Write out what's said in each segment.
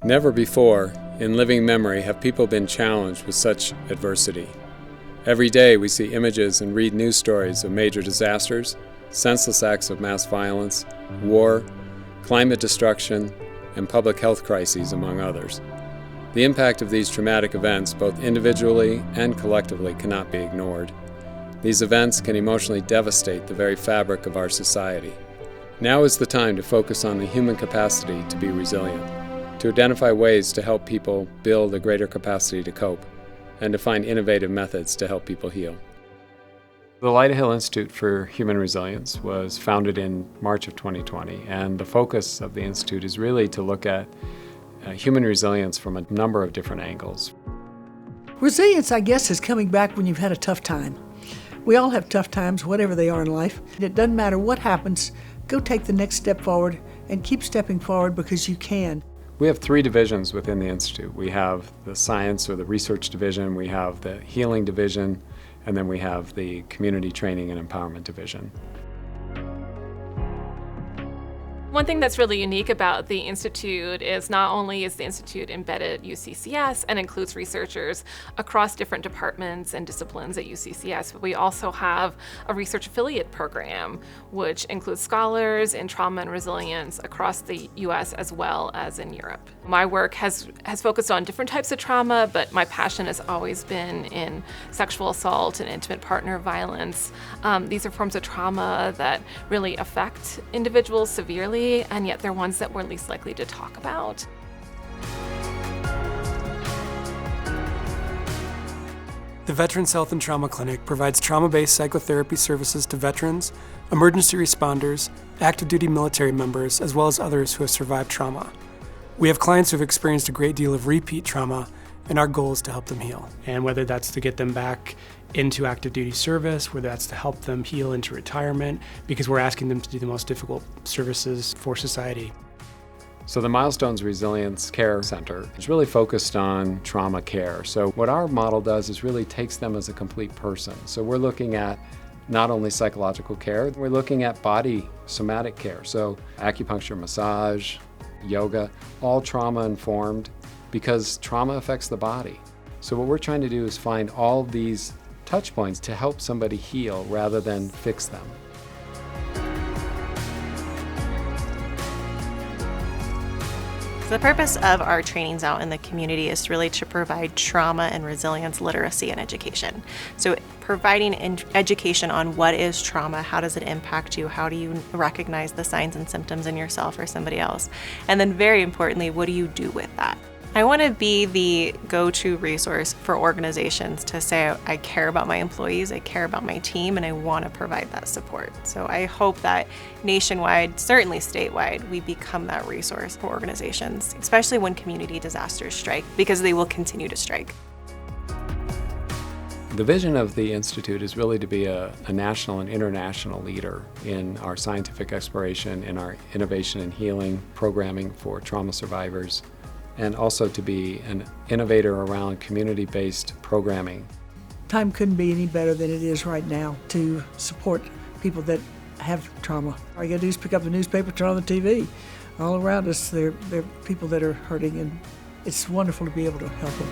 Never before, in living memory, have people been challenged with such adversity. Every day we see images and read news stories of major disasters, senseless acts of mass violence, war, climate destruction, and public health crises, among others. The impact of these traumatic events, both individually and collectively, cannot be ignored. These events can emotionally devastate the very fabric of our society. Now is the time to focus on the human capacity to be resilient, to identify ways to help people build a greater capacity to cope, and to find innovative methods to help people heal. The Lyda Hill Institute for Human Resilience was founded in March of 2020, and the focus of the Institute is really to look at human resilience from a number of different angles. Resilience, I guess, is coming back when you've had a tough time. We all have tough times, whatever they are in life. It doesn't matter what happens, go take the next step forward and keep stepping forward because you can. We have 3 divisions within the Institute. We have the science or the research division, we have the healing division, and then we have the community training and empowerment division. One thing that's really unique about the Institute is not only is the Institute embedded at UCCS and includes researchers across different departments and disciplines at UCCS, but we also have a research affiliate program which includes scholars in trauma and resilience across the US as well as in Europe. My work has focused on different types of trauma, but my passion has always been in sexual assault and intimate partner violence. These are forms of trauma that really affect individuals severely, and yet they're ones that we're least likely to talk about. The Veterans Health and Trauma Clinic provides trauma-based psychotherapy services to veterans, emergency responders, active duty military members, as well as others who have survived trauma. We have clients who have experienced a great deal of repeat trauma, and our goal is to help them heal. And whether that's to get them back into active duty service, whether that's to help them heal into retirement, because we're asking them to do the most difficult services for society. So the Milestones Resilience Care Center is really focused on trauma care. So what our model does is really takes them as a complete person. So we're looking at not only psychological care, we're looking at body somatic care. So acupuncture, massage, yoga, all trauma informed because trauma affects the body. So what we're trying to do is find all of these touch points to help somebody heal rather than fix them. The purpose of our trainings out in the community is really to provide trauma and resilience literacy and education. So providing education on what is trauma, how does it impact you, how do you recognize the signs and symptoms in yourself or somebody else, and then very importantly, what do you do with that? I want to be the go-to resource for organizations to say, I care about my employees, I care about my team, and I want to provide that support. So I hope that nationwide, certainly statewide, we become that resource for organizations, especially when community disasters strike, because they will continue to strike. The vision of the Institute is really to be a national and international leader in our scientific exploration, in our innovation and healing programming for trauma survivors, and also to be an innovator around community-based programming. Time couldn't be any better than it is right now to support people that have trauma. All you gotta do is pick up the newspaper, turn on the TV. All around us, there are people that are hurting, and it's wonderful to be able to help them.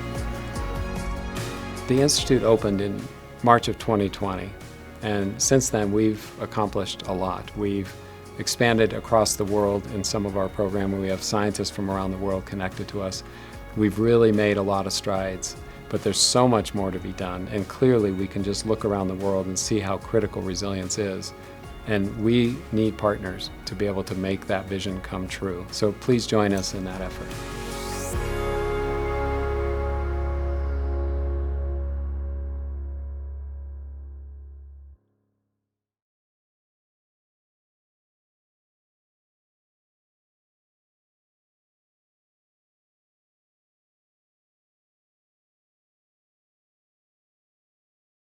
The Institute opened in March of 2020, and since then we've accomplished a lot. We've expanded across the world in some of our program. We have scientists from around the world connected to us. We've really made a lot of strides, but there's so much more to be done, and clearly we can just look around the world and see how critical resilience is. And we need partners to be able to make that vision come true. So please join us in that effort.